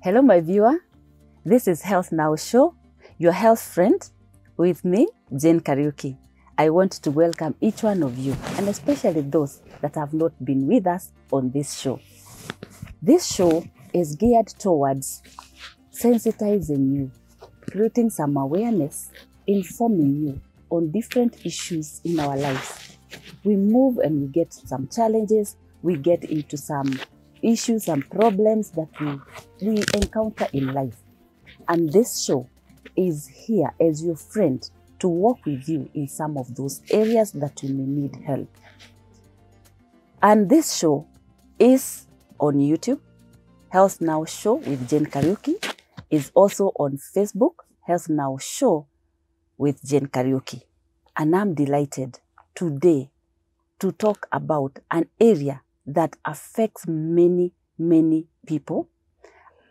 Hello, my viewer. This is Health Now Show, your health friend, with me, Jane Kariuki. I want to welcome each one of you, and especially those that have not been with us on this show. This show is geared towards sensitizing you, creating some awareness, informing you on different issues in our lives. We move and we get some challenges, we get into some issues and problems that we encounter in life. And this show is here as your friend to walk with you in some of those areas that you may need help. And this show is on YouTube, Health Now Show with Jane Kariuki, is also on Facebook, Health Now Show with Jane Kariuki. And I'm delighted today to talk about an area that affects many, many people.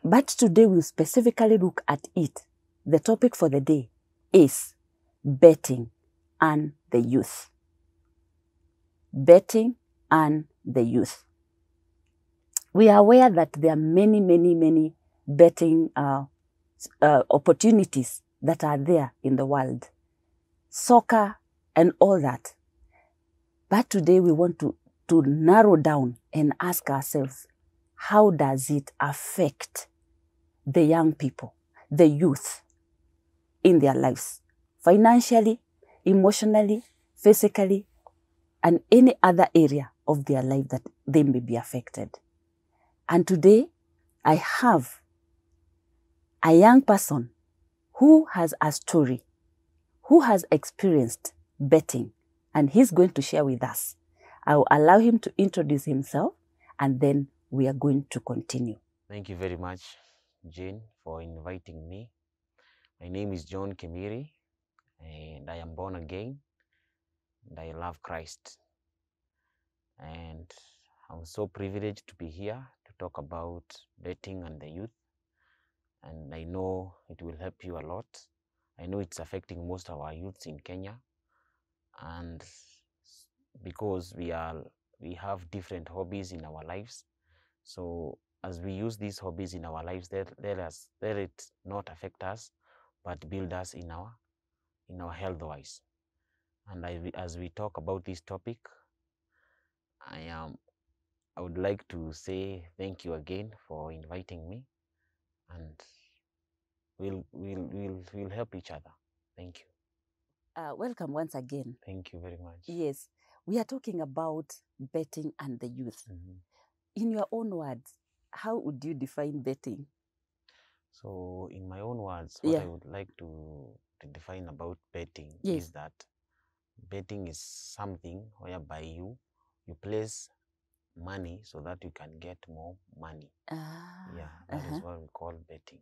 But today we'll specifically look at it. The topic for the day is betting and the youth. Betting and the youth. We are aware that there are many, many, many betting opportunities that are there in the world. Soccer and all that. But today we want to narrow down and ask ourselves, how does it affect the young people, the youth, in their lives? Financially, emotionally, physically, and any other area of their life that they may be affected. And today, I have a young person who has a story, who has experienced betting, and he's going to share with us. I'll allow him to introduce himself, and then we are going to continue. Thank you very much, Jane, for inviting me. My name is John Kimiri, and I am born again, and I love Christ. And I'm so privileged to be here to talk about betting and the youth. And I know it will help you a lot. I know it's affecting most of our youths in Kenya. And because we have different hobbies in our lives. So as we use these hobbies in our lives, let it not affect us, but build us in our health wise. And as we talk about this topic, I would like to say thank you again for inviting me, and we'll help each other. Thank you. Welcome once again. Thank you very much. Yes, we are talking about betting and the youth. In your own words, how would you define betting? So in my own words, what I would like to define about betting is that betting is something whereby you place money so that you can get more money. That is what we call betting.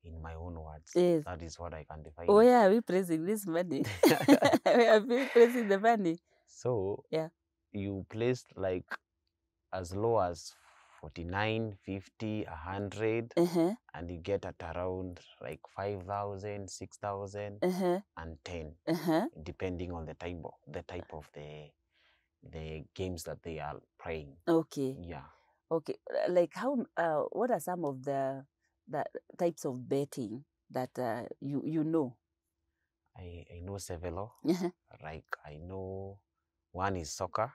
In my own words, that is what I can define. Oh yeah, are we praising this money? Are we praising the money? So you place like as low as 49, 50, 100, and you get at around like 5,000, 6,000, and 10, depending on the type of the games that they are playing. Okay. Yeah. Okay. Like how? What are some of the types of betting that you know? I know several. Like I know one is soccer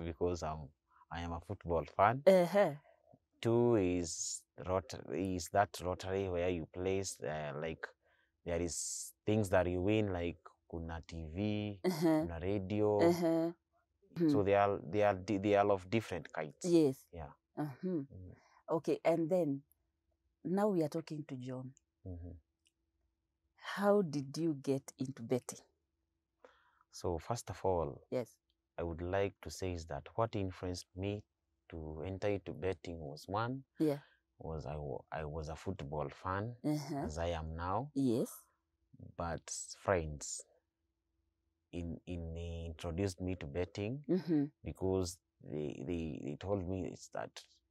because I am a football fan. 2 is that lottery where you place like there is things that you win, like kuna TV, kuna radio. So they are of different kinds. Yes. Yeah. Okay, and then now we are talking to John. How did you get into betting? So first of all, yes, I would like to say is that what influenced me to enter into betting was one. Was I was a football fan, as I am now. Yes. But friends introduced me to betting because they told me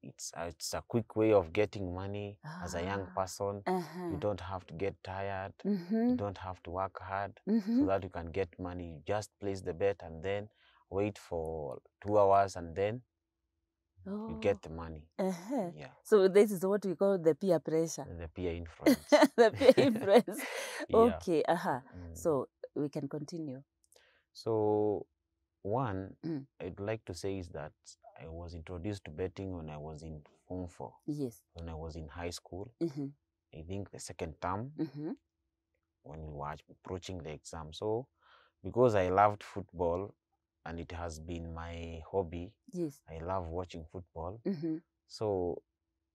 it's a quick way of getting money as a young person. You don't have to get tired. You don't have to work hard so that you can get money. You just place the bet and then wait for 2 hours and then you get the money. Uh-huh. Yeah, So this is what we call the peer pressure. the peer influence. The peer influence. Yeah. Okay, Mm. so we can continue. So one, Mm. I'd like to say is that I was introduced to betting when I was in Form 4, Yes. when I was in high school. Mm-hmm. I think the second term, Mm-hmm. when we were approaching the exam. So because I loved football and it has been my hobby, Yes. I love watching football. Mm-hmm. So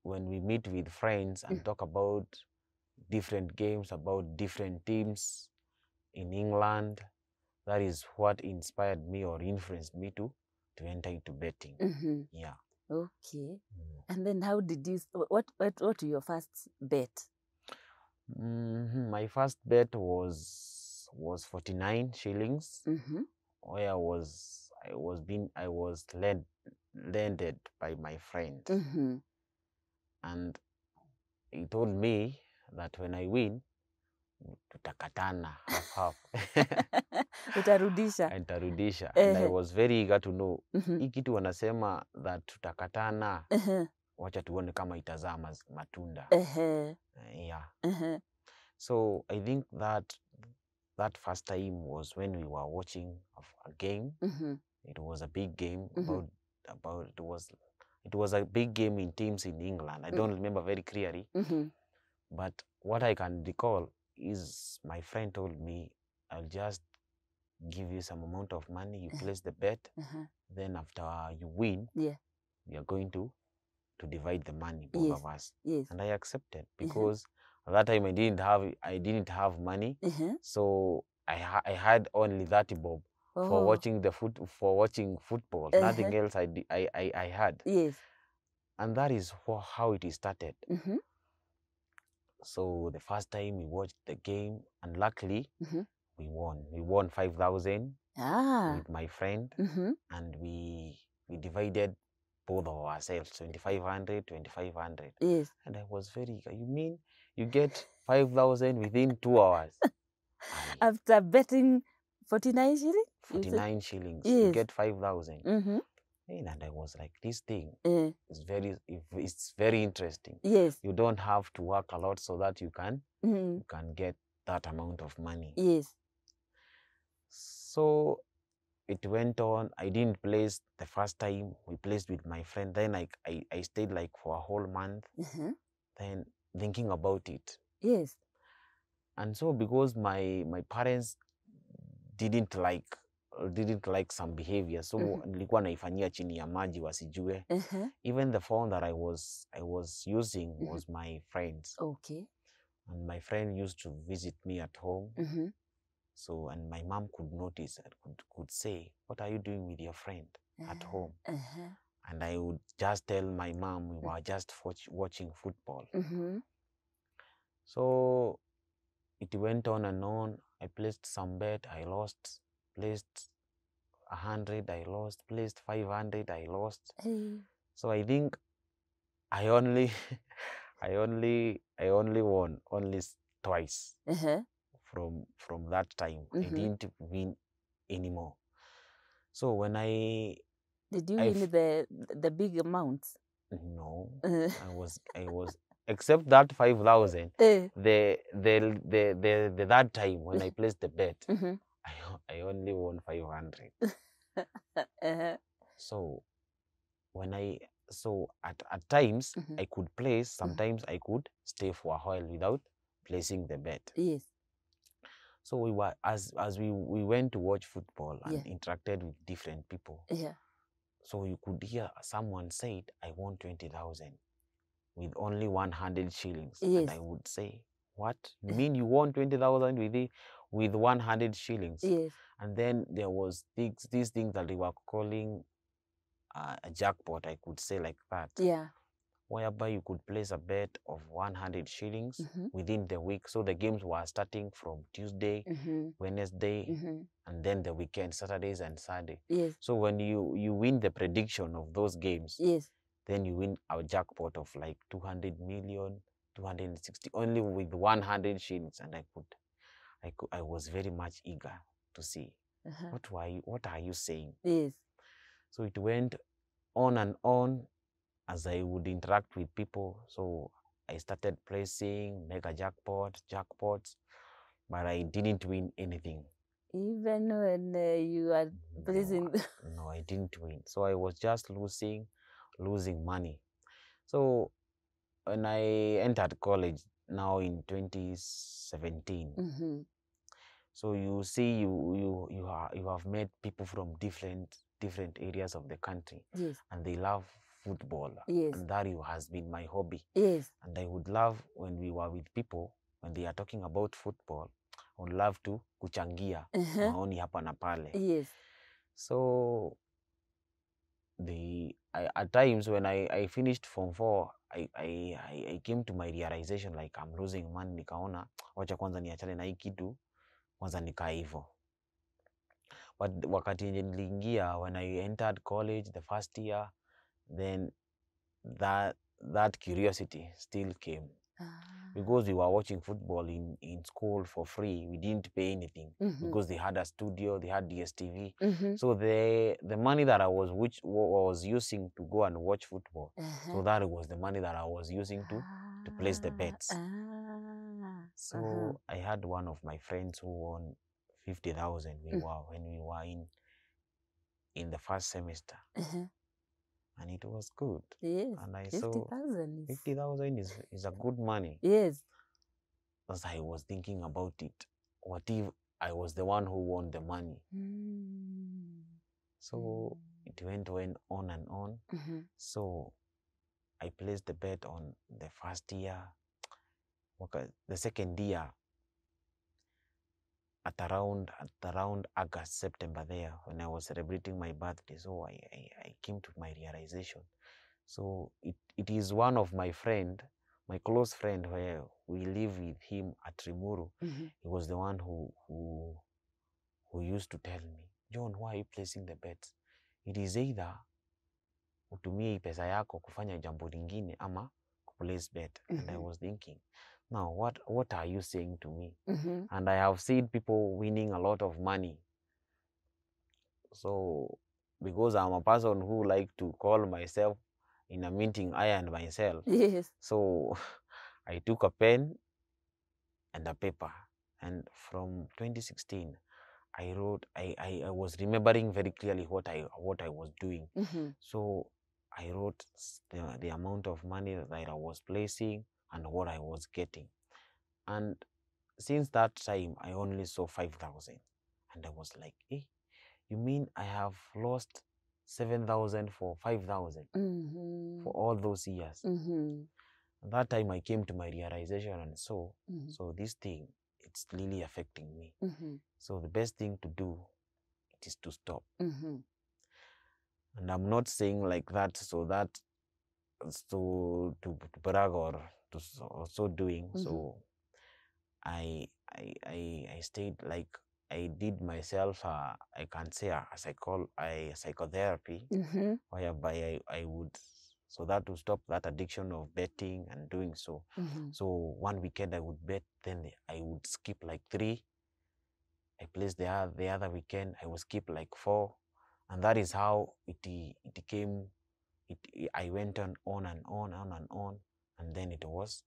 when we meet with friends and talk about different games, about different teams in England, that is what inspired me or influenced me to enter into betting. Mm-hmm. Yeah. Okay. And then how did you, what were your first bet? My first bet was 49 shillings, Mm-hmm. where I was lended by my friend, Mm-hmm. and he told me that when I win, tutakatana half. Utarudisha. Nitarudisha. And I was very eager to know, hii kitu wanasema that tutakatana, wacha tuone kama itazaa matunda. Yeah. So I think that first time was when we were watching a game. It was a big game it was a big game in teams in England. I don't remember very clearly, but what I can recall is my friend told me, I'll just give you some amount of money, you place the bet, then after you win, we are going to divide the money, both of us. And I accepted because at that time I didn't have money, so I had only 30 bob for watching football. Nothing else I had. And that is how it started. So the first time we watched the game, and luckily we won. We won 5,000 with my friend, and we divided both of ourselves, 2,500, 2,500. And I was very, you mean you get 5,000 within 2 hours? After betting 49 shillings? 49 shillings, you get 5,000. And I was like, this thing is very interesting. You don't have to work a lot so that you can get that amount of money. So it went on. I didn't place the first time. We placed with my friend. Then I stayed like for a whole month, then thinking about it. And so because my parents didn't like some behavior, so nilikuwa naifanyia chini ya maji wasijue. Even the phone that I was using was my friend's. And my friend used to visit me at home. So, and my mom could notice and could say, what are you doing with your friend at home? And I would just tell my mom we were just watching football. So it went on and on. I placed some bet, I lost. Placed 100, I lost. Placed 500, I lost. So I think I only won only twice. From that time. I didn't win anymore. So when did you win the big amounts? No, I was except that 5,000. The that time when I placed the bet, I only won 500. So at times I could place, sometimes I could stay for a while without placing the bet. So we were as we went to watch football and interacted with different people. So you could hear someone said, I won 20,000 with only 100 shillings. And I would say, what? You mean you won 20,000 with 100 shillings? And then there was these things that they were calling a jackpot, I could say like that. Whereby you could place a bet of 100 shillings within the week. So the games were starting from Tuesday, Wednesday, and then the weekend, Saturdays and Sunday. So when you win the prediction of those games, then you win a jackpot of like 200 million, 260, only with 100 shillings. And I was very much eager to see what are you saying? So it went on and on. as I would interact with people, so I started placing mega jackpots, but I didn't win anything. Even when you are placing. No, I didn't win. So I was just losing money. So when I entered college now in 2017, Mm-hmm. so you see, you have met people from different areas of the country, Yes. and they love football, Yes. and that has been my hobby. Yes. And I would love when we were with people when they are talking about football, I would love to kuchangia maoni hapa na pale. Yes. So at times when I finished Form 4, I came to my realization like I'm losing money. Nikaona wacha kwanza niachane na hii kitu kwanza, nikaa hivyo. But wakati niliingia, when I entered college the first year, then that curiosity still came. Because we were watching football in school for free. We didn't pay anything because they had a studio, they had DSTV. So the money that I was using to go and watch football, so that was the money that I was using to place the bets. So I had one of my friends who won 50,000 when we were in the first semester. And it was good. Yes. And I 50,000 50,000 is a good money. Yes. As I was thinking about it, what if I was the one who won the money? So it went on and on. So I placed the bet on the first year. The second year, at around August, September there, when I was celebrating my birthday, so I came to my realization. So it is one of my close friend, where we live with him at Rimuru. He was the one who used to tell me, John, why are you placing the bets? It is either utumie pesa yako kufanya jambo lingine ama place bet. And I was thinking, now what are you saying to me? And I have seen people winning a lot of money. So because I'm a person who like to call myself in a meeting, I and myself. Yes. So I took a pen and a paper, and from 2016 I wrote, I was remembering very clearly what I was doing. So I wrote the amount of money that I was placing and what I was getting. And since that time, I only saw 5,000. And I was like, eh, you mean I have lost 7,000 for 5,000 for all those years? At that time, I came to my realization, and so this thing, it's really affecting me. So the best thing to do, it is to stop. And I'm not saying like that so that to brag or to so doing. So I stayed, like, I did myself I can say a psychotherapy, whereby I would, so that to stop that addiction of betting and doing so. So one weekend I would bet, then I would skip like 3. I placed the other weekend I would skip like 4, and that is how it came. I went on and on, and then it was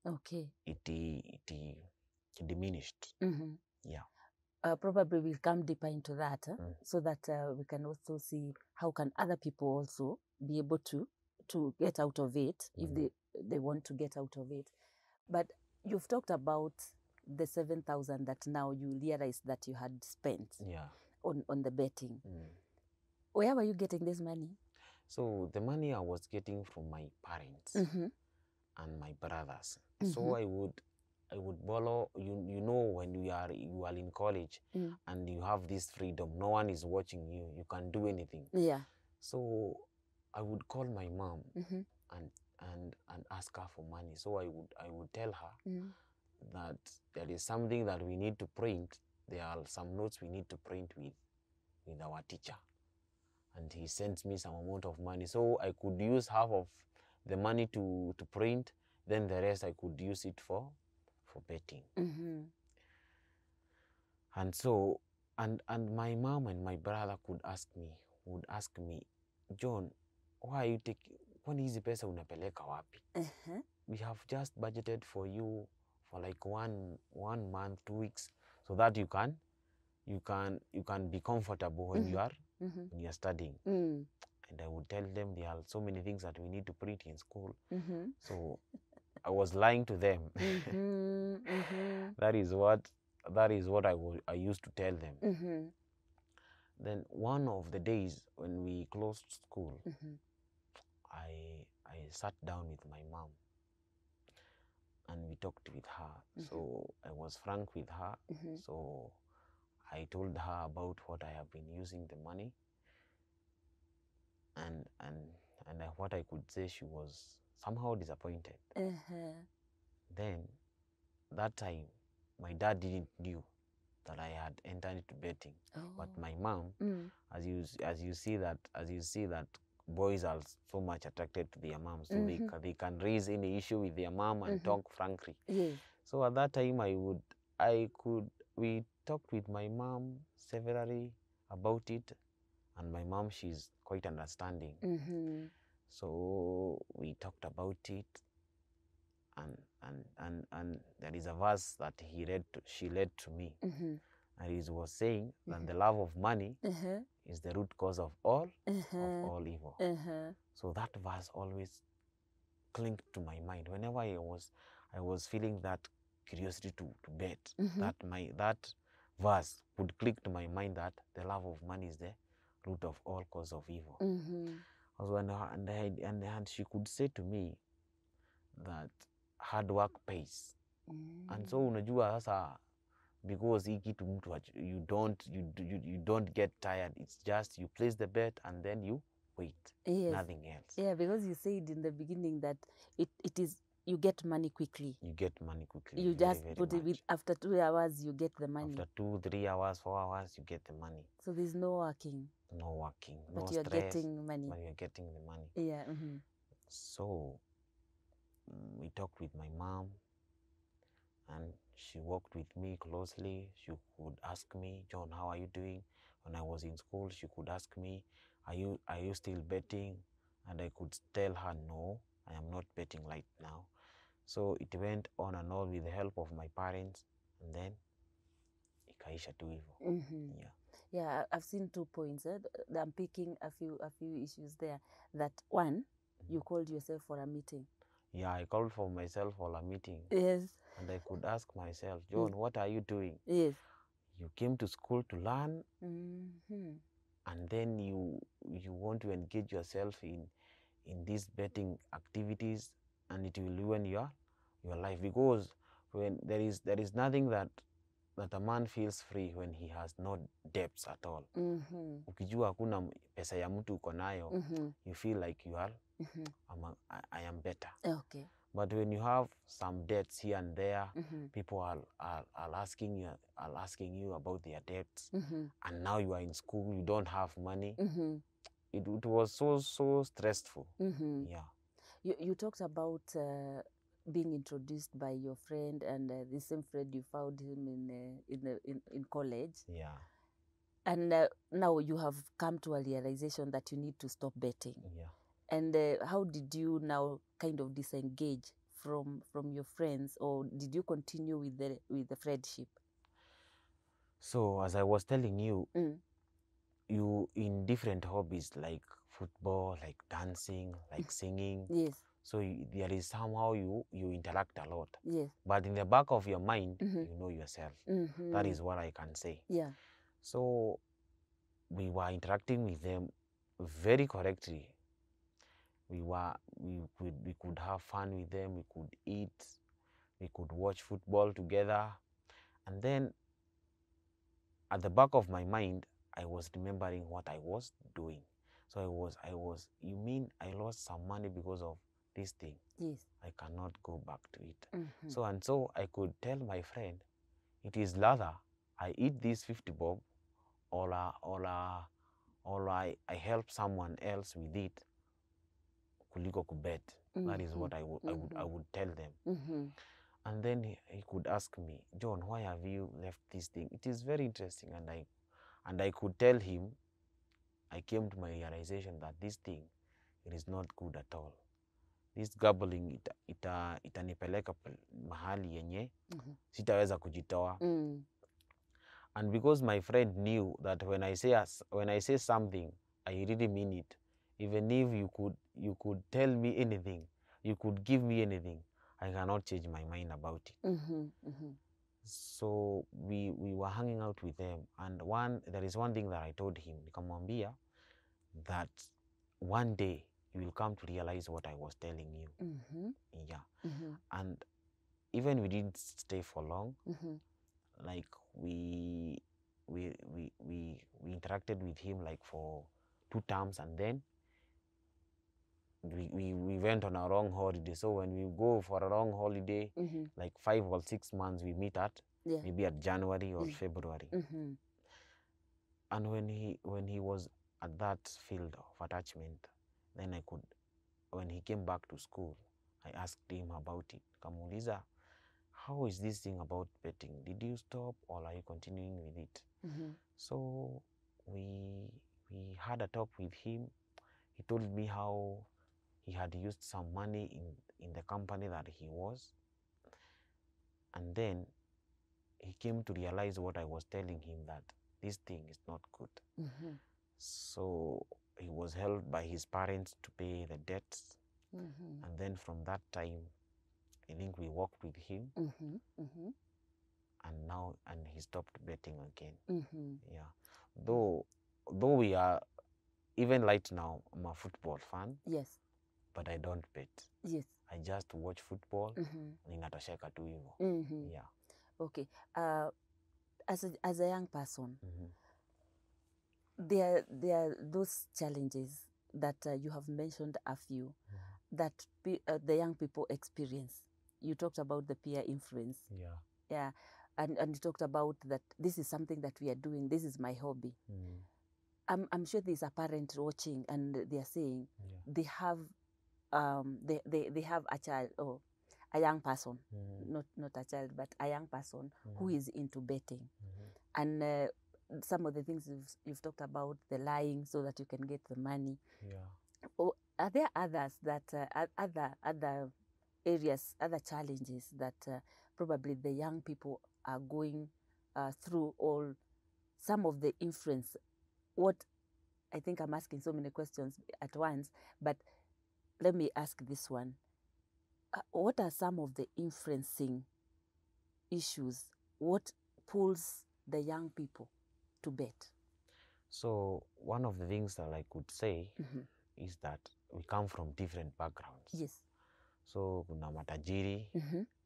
okay. It diminished. Yeah. Probably we'll come deeper into that, so that we can also see how can other people also be able to get out of it if they want to get out of it. But you've talked about the 7,000 that now you realized that you had spent on the betting. Where were you getting this money? So the money I was getting from my parents and my brothers. So I would borrow. You know, when you are in college and you have this freedom, no one is watching you. You can do anything. Yeah. So I would call my mom and ask her for money. So I would tell her that there is something that we need to print. There are some notes we need to print with our teacher, and he sends me some amount of money. So I could use half of the money to print, then the rest I could use it for betting. And so and my mom and my brother would ask me, John, why are you taking, kwani hizi pesa unapeleka wapi? We have just budgeted for you for like one month, 2 weeks, so that you can be comfortable when you are when you are studying. And I would tell them there are so many things that we need to print in school. So I was lying to them. That is what I used to tell them. Then one of the days when we closed school, I sat down with my mom and we talked with her. So I was frank with her. So I told her about what I have been using the money, and what I could say, she was somehow disappointed. Then that time my dad didn't knew that I had entered into betting. But my mom, as you see that boys are so much attracted to their moms, so they can raise any issue with their mom and talk frankly. So at that time we talked with my mom severally about it, and my mom, she's quite understanding. So we talked about it, and there is a verse that she read to me, and it was saying that the love of money is the root cause of all evil. So that verse always clinged to my mind whenever I was feeling that curiosity to bet. That verse would click to my mind that the love of money is the root of all cause of evil. And she could say to me that hard work pays. And so unajua sasa, because hii kitu mtu you don't get tired, it's just you place the bet and then you wait. Nothing else. Yeah, because you said in the beginning that it is, you get money quickly. You get money quickly. You just put it with, after 2 hours you get the money. After 2, 3 hours, 4 hours, you get the money. So there's no working. No working, but no you're stress, getting money. but you're getting the money. Yeah. So we talked with my mom, and she worked with me closely. She could ask me, John, how are you doing? When I was in school, she could ask me, are you still betting? And I could tell her, no, I am not betting right now. So it went on and on with the help of my parents, and then ikaisha tu hivyo. Yeah, I've seen 2 points. I'm picking a few issues there. That one, you called yourself for a meeting. Yeah, I called for myself for a meeting. Yes. And I could ask myself, John, what are you doing? Yes. You came to school to learn, and then you want to engage yourself in these betting activities, and it will ruin your life, because when there is nothing that a man feels free when he has no debts at all. Ukijua hakuna pesa ya mtu uko nayo, you feel like you are I am better. Okay. But when you have some debts here and there, people are asking you about their debts, and now you are in school, you don't have money. It was so stressful. Yeah. You talked about being introduced by your friend, and the same friend you found him in college. Yeah. And now you have come to a realization that you need to stop betting. Yeah. And how did you now kind of disengage from your friends, or did you continue with the friendship? So as I was telling you, you in different hobbies like football, like dancing, like singing. Yes. So there is somehow you interact a lot. Yes. But in the back of your mind, you know yourself. That is what I can say. Yeah. So we were interacting with them very correctly. We could have fun with them, we could eat, we could watch football together. And then at the back of my mind, I was remembering what I was doing. So I was, you mean I lost some money because of this thing? Yes. I cannot go back to it. So I could tell my friend, it is rather I eat this 50 bob, or I help someone else with it, kuliko kubet. That is what I would tell them. And then he could ask me, John, why have you left this thing? It is very interesting. And I could tell him, I came to my realization that this thing it is not good at all. This gambling itanipeleka mahali yenye sitaweza kujitoa. And because my friend knew that when I say something, I really mean it. Even if you could tell me anything, you could give me anything, I cannot change my mind about it. So we were hanging out with them, and there is one thing that I told him, nikamwambia that one day you will come to realize what I was telling you. Yeah. And even we didn't stay for long. Like we interacted with him like for 2 terms, and then we went on a long holiday. So when we go for a long holiday, like 5 or 6 months, we meet at maybe at January or February. And when he was at that field of attachment, then when he came back to school, I asked him about it. Kamuuliza, how is this thing about betting? Did you stop or are you continuing with it? So we had a talk with him. He told me how he had used some money in the company that he was. And then he came to realize what I was telling him, that this thing is not good. So he was helped by his parents to pay the debts. And then from that time, I think we worked with him. And he stopped betting again. Yeah. Though we are, even right now, I'm a football fan. Yes. But I don't bet. Yes. I just watch football. Ninatosheka tu hivyo. Yeah. Okay. As a young person, there are those challenges that you have mentioned a few that the young people experience. You talked about the peer influence. Yeah. And you talked about that this is something that we are doing. This is my hobby. I'm sure there's a parent watching and they are saying they have they have a child or a young person, not a child, but a young person who is into betting. And some of the things you've talked about, the lying so that you can get the money. Or are there others that other areas, other challenges that probably the young people are going through, or some of the influence? What I think I'm asking so many questions at once, but let me ask this one. What are some of the influencing issues? What pulls the young people to bet? So one of the things that I could say is that we come from different backgrounds. Yes. So kuna matajiri,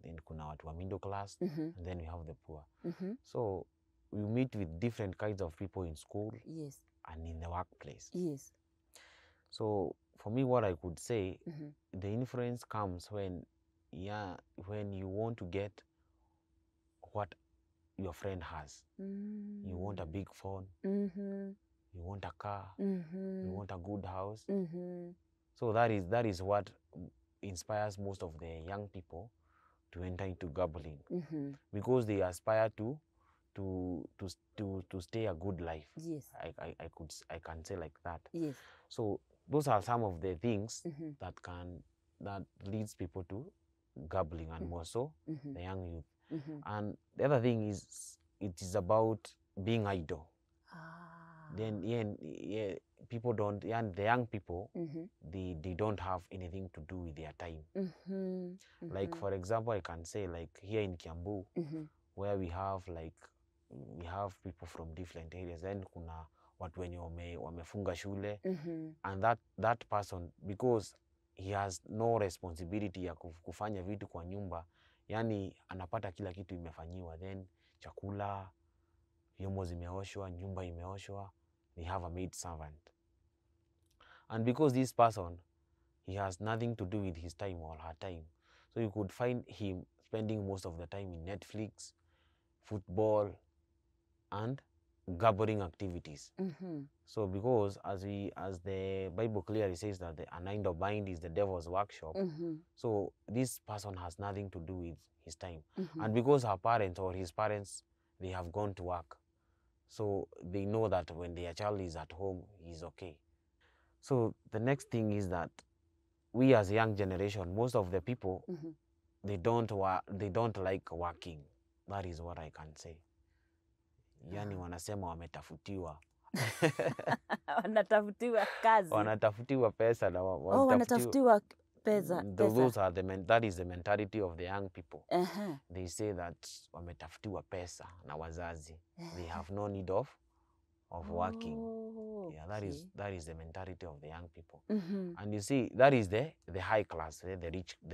then kuna watu wa middle class, and then we have the poor. So we meet with different kinds of people in school. Yes. And in the workplace. Yes. So for me, what I could say, the influence comes when you want to get what your friend has. You want a big phone, you want a car, you want a good house. So that is what inspires most of the young people to enter into gambling, because they aspire to stay a good life. Yes. I can say like that. Yes. So those are some of the things that leads people to gambling, and more so the young youth. And the other thing is, it is about being idle. Then people don't, the young people, they don't have anything to do with their time. Like for example, I can say like here in Kiambu, where we have people from different areas. Then kuna watu wenye wamefunga shule, and that person, because he has no responsibility ya kufanya vitu kwa nyumba, yani anapata kila kitu imefanyiwa, then chakula, vyombo zimeoshwa, nyumba imeoshwa, they have a maid servant. And because this person, he has nothing to do with his time or her time, so you could find him spending most of the time in Netflix, football, and gambling activities. So because as the Bible clearly says that an idle mind is the devil's workshop, so this person has nothing to do with his time. And because her parents or his parents, they have gone to work, so they know that when their child is at home, he's okay. So the next thing is that we as a young generation, most of the people, they don't like working. That is what I can say. Yani wanasema wametafutiwa. Wanatafutiwa kazi. Wanatafutiwa pesa na wanatafutiwa pesa. Those are that is the mentality of the young people. They say that wametafutiwa pesa na wazazi. They have no need of working. Yeah, that is the mentality of the young people. And you see, that is the high class, the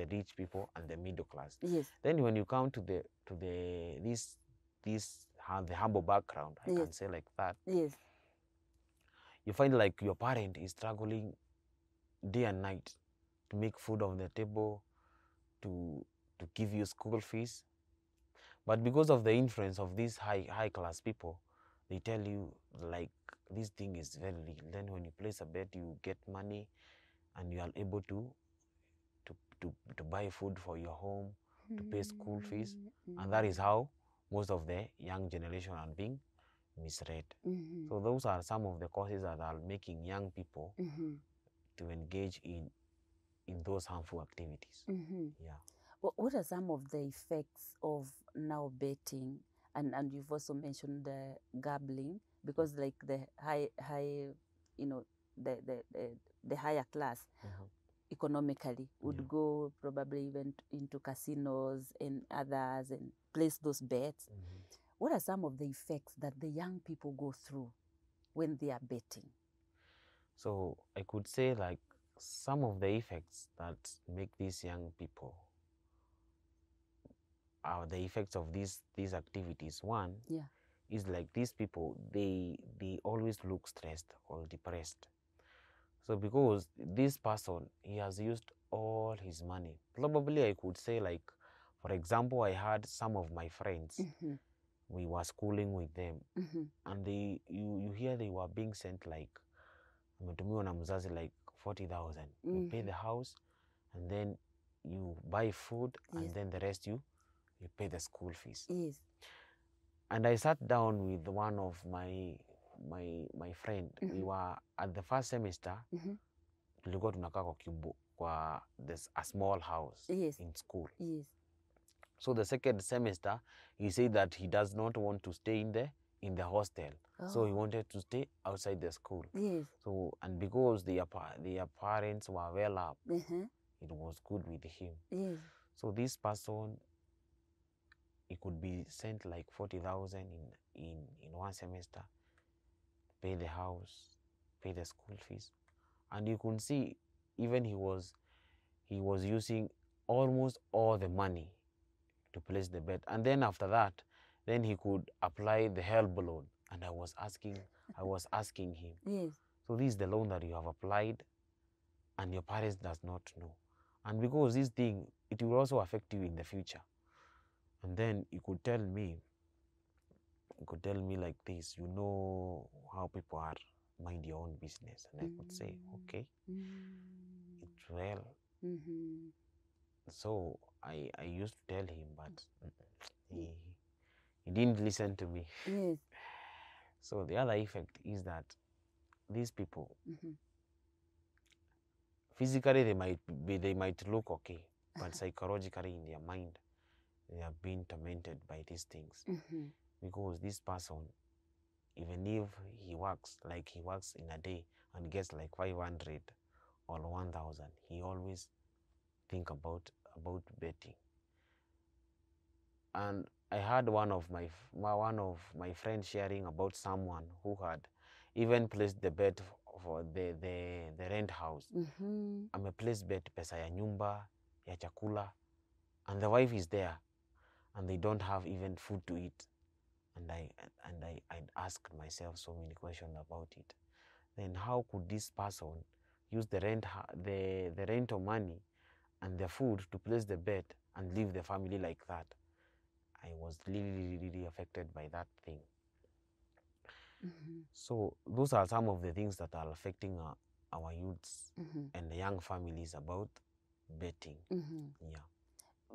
rich people and the middle class. Yes. Then when you come to the humble background, I can say like that. Yes. You find like your parent is struggling day and night to make food on the table, to give you school fees. But because of the influence of these high class people, they tell you like this thing is very real. Then when you place a bet, you get money and you are able to buy food for your home, to pay school fees. And that is how most of the young generation are being misread. So those are some of the causes that are making young people to engage in those harmful activities. Yeah. What are some of the effects of now betting? And you've also mentioned the gambling, because like the high the higher class economically would go probably even into casinos and others and place those bets. What are some of the effects that the young people go through when they are betting? So I could say like some of the effects that make these young people the effects of these activities. One is like these people, they always look stressed or depressed. So because this person, he has used all his money. Probably I could say like, for example, I had some of my friends, we were schooling with them, and you hear they were being sent like, ametumiwa na mzazi like 40,000. You pay the house, and then you buy food, and then the rest you pay the school fees. Yes. And I sat down with one of my friend. We were at the first semester. Tulikuwa tunakaa kwa a small house in school. Yes. So the second semester, he said that he does not want to stay in the hostel. So he wanted to stay outside the school. Yes. So, and because their parents were well up, it was good with him. Yes. So this person, it could be sent like 40,000 in one semester, pay the house, pay the school fees. And you could see even he was using almost all the money to place the bet. And then after that, then he could apply the help loan. And I was asking him, yes, so this is the loan that you have applied and your parents does not know. And because this thing, it will also affect you in the future. And then he could tell me like this, you know how people are, mind your own business. And I could say, okay, it's well. So I used to tell him, but he didn't listen to me. yes. So the other effect is that these people, physically they might look okay, but psychologically in their mind, they are being tormented by these things. Because this person, even if he works in a day and gets like 500 or 1,000, he always think about betting. And I had one of my friends sharing about someone who had even placed the bet for the rent house. Ameplace bet pesa ya nyumba, ya chakula, and the wife is there, and they don't have even food to eat. And I asked myself so many questions about it. Then how could this person use the rental money and the food to place the bet and leave the family like that? I was really affected by that thing. So those are some of the things that are affecting our youths and the young families about betting. Yeah.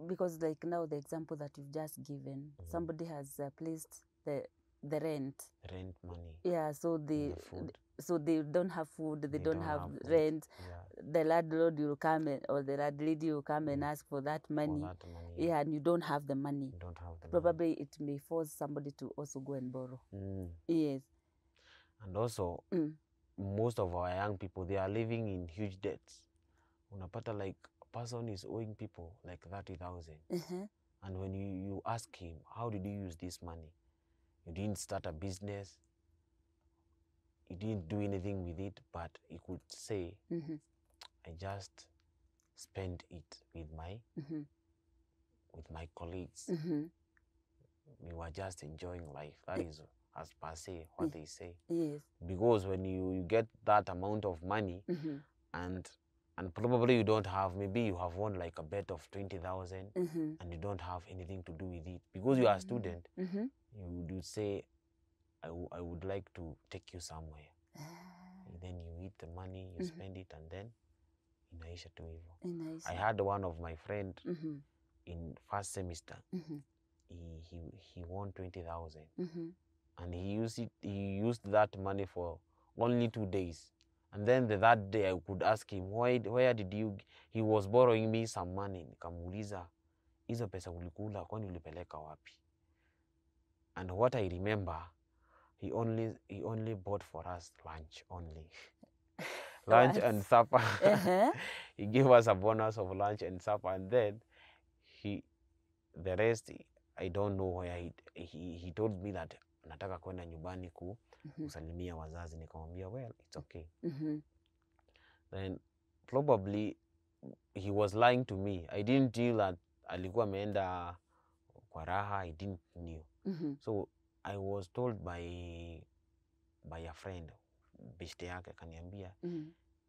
Because like now the example that you've just given, somebody has placed the rent Rent money. Yeah, so the food. so they don't have food, they don't have food. rent. Yeah. The landlord will come or the landlady will come and ask for that money. For that money, yeah, and you don't have the money. You don't have the Probably it may force somebody to also go and borrow. money. Yes. And also, most of our young people, they are living in huge debts. Unapata like a person is owing people like 30,000. And when you ask him, how did you use this money? You didn't start a business. You didn't do anything with it, but he could say, I just spent it with my colleagues. We were just enjoying life. That is as per se what they say. Yes. Because when you get that amount of money and probably you don't have, maybe you have won like a bet of 20,000 and you don't have anything to do with it. Because you are a student, you would say, I would like to take you somewhere. Then you eat the money, you spend it, and then inaisha tu hivyo. I had one of my friend in first semester. He won 20,000 and he used that money for only 2 days. And then the third day I could ask him, where did you, he was borrowing me some money. Nikamuuliza, hizo pesa ulikula kwani ulipeleka wapi? And what I remember, he only bought for us lunch only. Lunch and supper. He gave us a bonus of lunch and supper, and then the rest, I don't know where he told me that nataka kwenda nyumbani kusalimia wazazi. Nikamwambia, well, it's okay. Then probably he was lying to me. I didn't feel that alikuwa ameenda kwa raha. I didn't knew. So I was told by a friend, beshte yake akaniambia,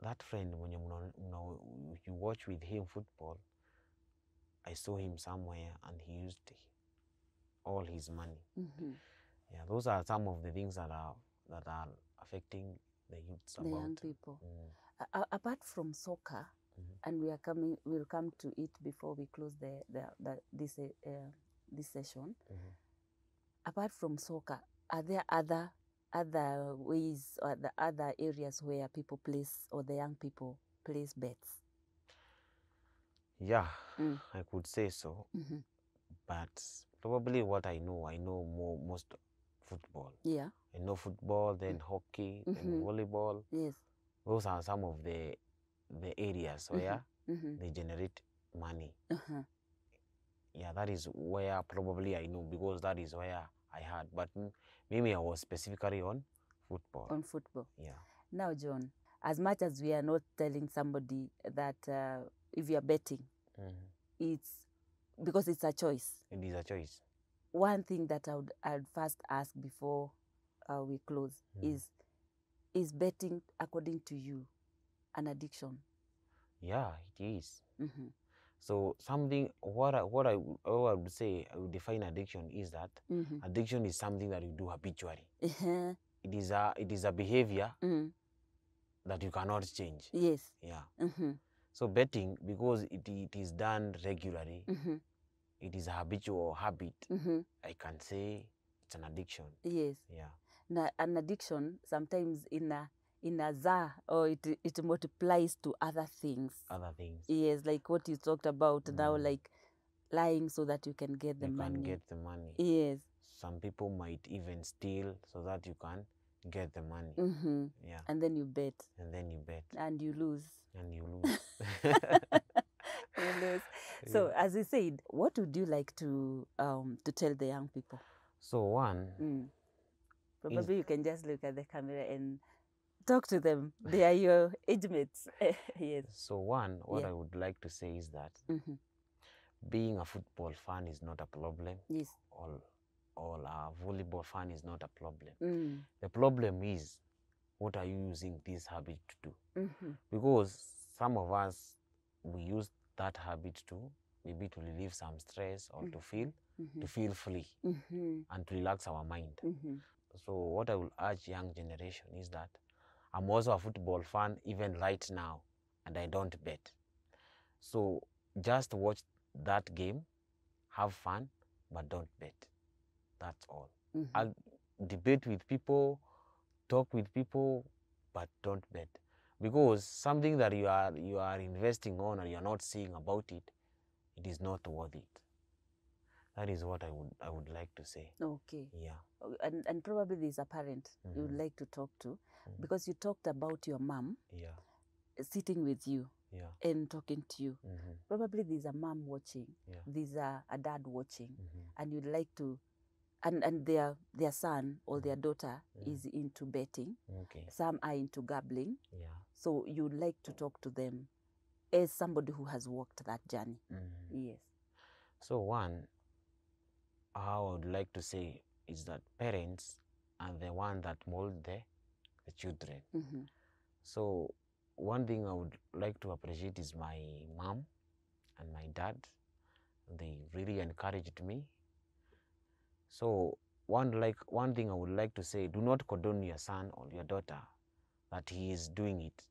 that friend mwenye you watch with him football, I saw him somewhere and he used all his money. Yeah, those are some of the things that are affecting the youths, the young people. Apart from soccer, and we'll come to it before we close this session. Apart from soccer, are there other ways or the other areas where people place, or the young people place bets? Yeah, I could say so. But probably what I know most football. Yeah. I know football, then hockey, then volleyball. Yes. Those are some of the areas where they generate money. Yeah, that is where probably I know, because that is where I had. But maybe I was specifically on football. On football. Yeah. Now, John, as much as we are not telling somebody that if you are betting, it's because it's a choice. It is a choice. One thing that I'd first ask before we close is betting, according to you, an addiction? Yeah, it is. So something, what I would say, I would define addiction is that addiction is something that you do habitually. It is a behavior that you cannot change. Yes. Yeah. So betting, because it is done regularly, it is a habitual habit. I can say it's an addiction. Yes. Yeah. Now, an addiction sometimes in a or it multiplies to other things. Other things. Yes, like what you talked about now, like lying so that you can get the money. You can get the money. Yes. Some people might even steal so that you can get the money. Yeah. And then you bet. And then you bet. And you lose. And you lose. You lose. So, as you said, what would you like to tell the young people? So one. Probably you can just look at the camera and talk to them. They are your age mates. Yes. So one, what I would like to say is that being a football fan is not a problem. Yes. Or a volleyball fan is not a problem. The problem is, what are you using this habit to do? Because some of us, we use that habit to maybe to relieve some stress or to feel free and to relax our mind. So what I will urge young generation is that I'm also a football fan even right now, and I don't bet. So just watch that game, have fun, but don't bet. That's all. I'll debate with people, talk with people, but don't bet, because something that you are investing on and you're not seeing about it, it is not worth it. That is what I would like to say. Okay. Yeah. And probably there's a parent you would like to talk to, because you talked about your mom Yeah. sitting with you Yeah. and talking to you. Probably there's a mom watching, Yeah. there's a dad watching, and you'd like to, and their son or their daughter is into betting. Okay. Some are into gambling. Yeah. So you'd like to talk to them as somebody who has walked that journey. Yes. So one, how I would like to say is that parents are the one that mold the children. So one thing I would like to appreciate is my mom and my dad. They really encouraged me. So one thing I would like to say, do not condone your son or your daughter that he is doing it.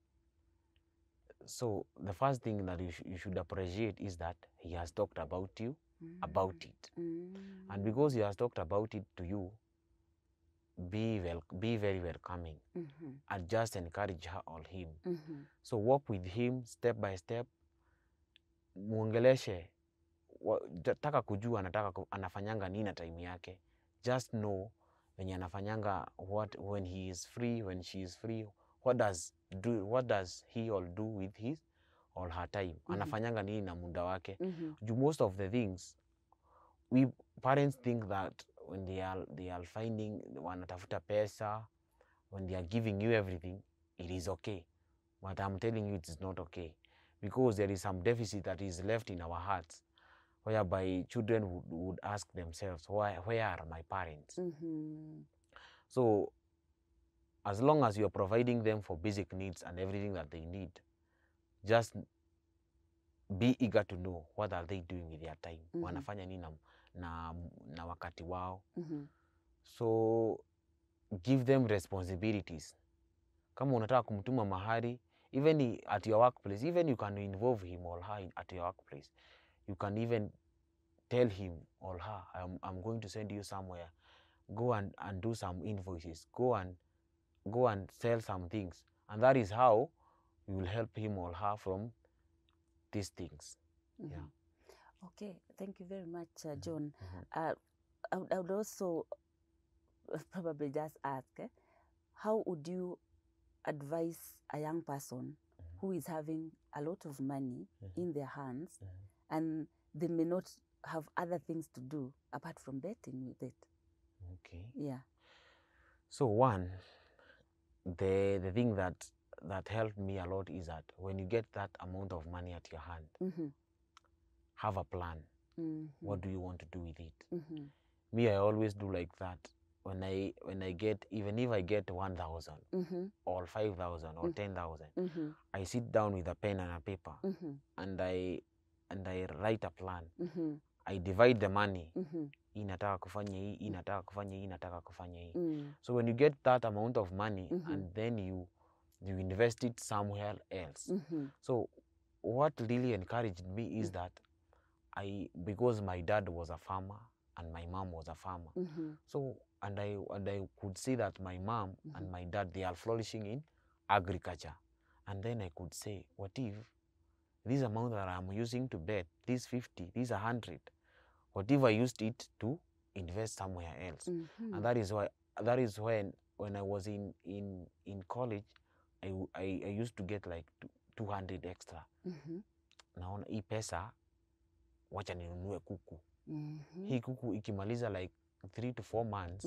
So the first thing that you should appreciate is that he has talked about you, about it. And because he has talked about it to you, be very welcoming, and just encourage her or him. So walk with him step by step, muongeleshe, taka kujua anafanyanga nini na time yake. Just know when anafanyanga, when he is free, when she is free, what does he or do with his or her time. Anafanyanga nini na muda wake. Most of the things we parents think that when they are finding, wanatafuta pesa, when they are giving you everything, it is okay. But I'm telling you, it is not okay, because there is some deficit that is left in our hearts, whereby children would ask themselves, where are my parents? So as long as you're providing them for basic needs and everything that they need, just be eager to know what are they doing with their time. Wanafanya nini na wakati wao. So give them responsibilities. Kama unataka kumtuma mahali, even at your workplace, even you can involve him or her at your workplace. You can even tell him or her, I'm going to send you somewhere. Go and do some invoices. Go and sell some things. And that is how you will help him or her from these things. Yeah. Okay, thank you very much, John. I would also probably just ask, how would you advise a young person who is having a lot of money in their hands and they may not have other things to do apart from betting with it? Okay. Yeah. So one, the thing that helped me a lot is that when you get that amount of money at your hand, have a plan. What do you want to do with it? Me, I always do like that. When I get, even if I get 1,000 or 5,000 or 10,000, I sit down with a pen and a paper, and I write a plan. I divide the money. Hii nataka kufanya hii, hii nataka kufanya hii, nataka kufanya hii. So when you get that amount of money, and then you invest it somewhere else. So what really encouraged me is that because my dad was a farmer and my mom was a farmer. So and I could see that my mom and my dad, they are flourishing in agriculture. And then I could say, what if this amount that I'm using to bet, this 50, this 100, what if I used it to invest somewhere else? And that is when I was in college, I used to get like 200 extra. Naona hii pesa, wacha ninunue kuku. Hii kuku ikimaliza like 3 to 4 months,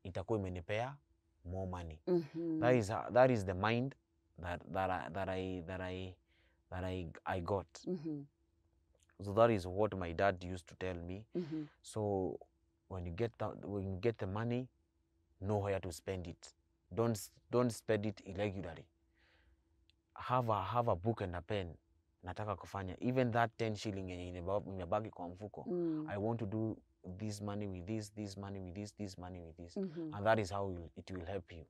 itakuwa imenipea more money. That is the mind that I got. So that is what my dad used to tell me. So when you get the money, know where to spend it. Don't spend it irregularly. Have a book and a pen. Nataka kufanya even that 10 shilling yenye imebaki kwa mfuko. I want to do this money with this money with this money with this. And that is how it will help you.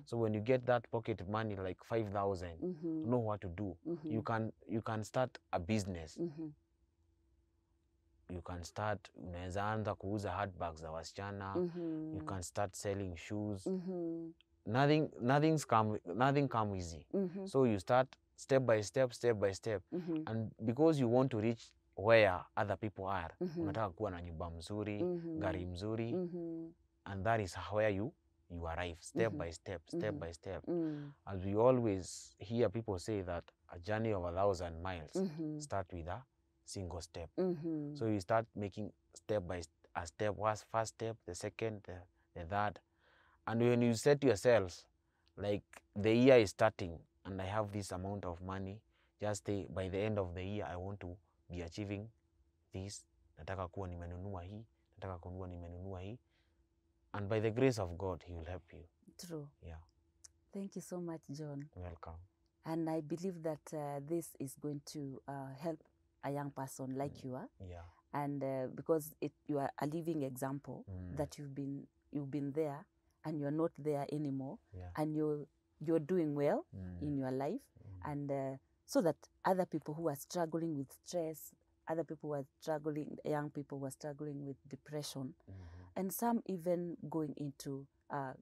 So when you get that pocket money like 5,000, know what to do. You can start a business. You can start, unaweza anza kuuza handbags za wasichana. You can start selling shoes. nothing come easy. So you start step by step, and because you want to reach where other people are, unataka kuwa na nyumba mzuri, gari mzuri, and that is where you arrive step by step, by step. As we always hear people say that a journey of 1,000 miles start with a single step. So you start making step by step, first step, the second, the third. And when you set yourself, like the year is starting and I have this amount of money, just say by the end of the year, I want to be achieving this. Nataka kuwa nimenunua hii, nataka kuwa nimenunua hii. And by the grace of God, He will help you. True. Yeah. Thank you so much, John. Welcome. And I believe that this is going to help a young person like you are. Yeah. And because you are a living example that you've been there and you're not there anymore, and you're doing well in your life, and so that other people who are struggling with stress, other people who are struggling, young people who are struggling with depression, and some even going into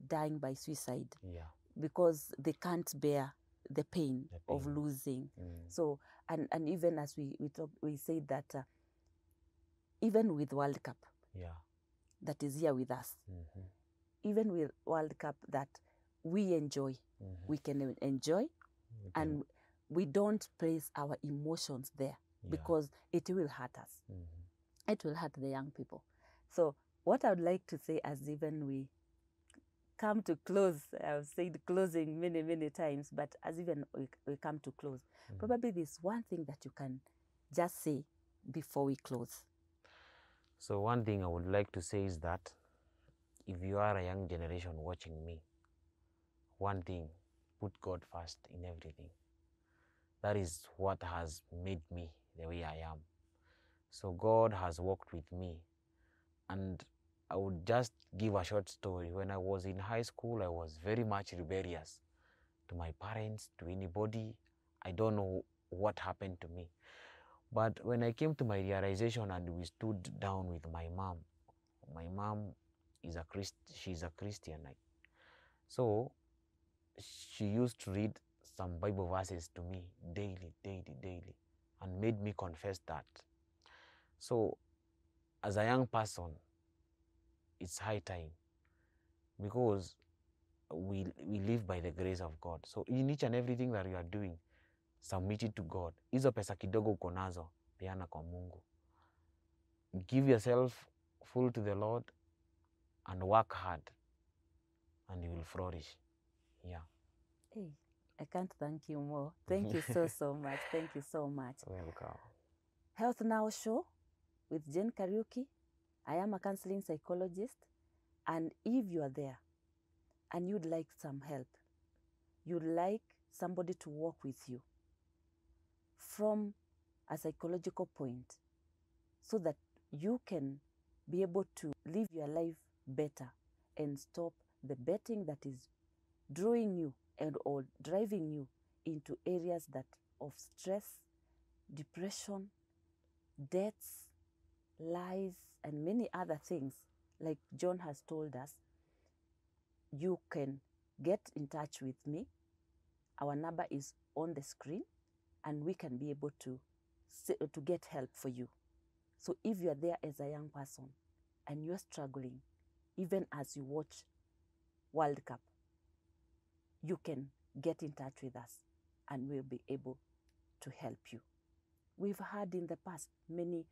dying by suicide, because they can't bear the pain of losing. So and even as we said that even with World Cup, that is here with us, even with World Cup that we enjoy, we can enjoy, and we don't place our emotions there because it will hurt us. It will hurt the young people. So what I would like to say, as even we come to close, I've said closing many times, but as even we come to close, probably there's one thing that you can just say before we close. So one thing I would like to say is that if you are a young generation watching me, one thing, put God first in everything. That is what has made me the way I am. So God has walked with me. And I would just give a short story. When I was in high school, I was very much rebellious to my parents, to anybody. I don't know what happened to me. But when I came to my realization and we stood down with my mom is she's a Christian. So she used to read some Bible verses to me daily, and made me confess that. So as a young person, it's high time, because we live by the grace of God. So in each and everything that you are doing, submit it to God. Hizo pesa kidogo uko nazo, peana kwa Mungu. Give yourself full to the Lord and work hard, and you will flourish. Yeah. Hey, I can't thank you more. Thank you so much. Thank you so much. Welcome. Health Now Show with Jane Kariuki. I am a counseling psychologist, and if you are there and you'd like some help, you'd like somebody to work with you from a psychological point so that you can be able to live your life better and stop the betting that is drawing you and or driving you into areas that of stress, depression, debts, lies, and many other things, like John has told us, you can get in touch with me. Our number is on the screen, and we can be able to get help for you. So if you are there as a young person and you're struggling, even as you watch World Cup, you can get in touch with us and we'll be able to help you. We've had in the past many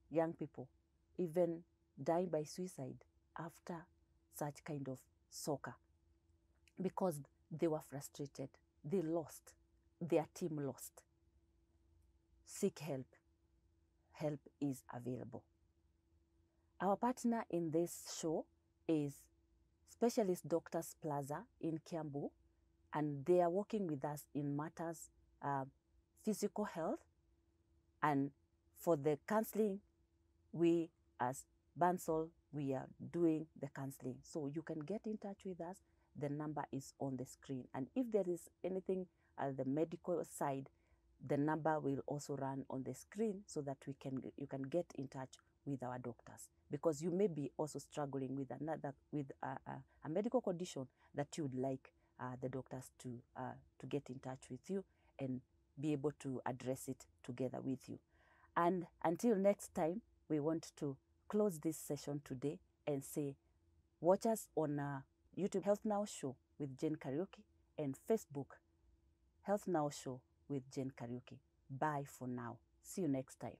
young people even die by suicide after such kind of soccer because they were frustrated. They lost. Their team lost. Seek help. Help is available. Our partner in this show is Specialist Doctors Plaza in Kiambu, and they are working with us in matters physical health. And for the counseling, we as Bansol, we are doing the counseling. So you can get in touch with us. The number is on the screen. And if there is anything at the medical side, the number will also run on the screen so that you can get in touch with our doctors, because you may be also struggling with a medical condition that you would like the doctors to get in touch with you and be able to address it together with you. And until next time, we want to close this session today and say, watch us on YouTube Health Now Show with Jane Kariuki and Facebook Health Now Show with Jane Kariuki. Bye for now. See you next time.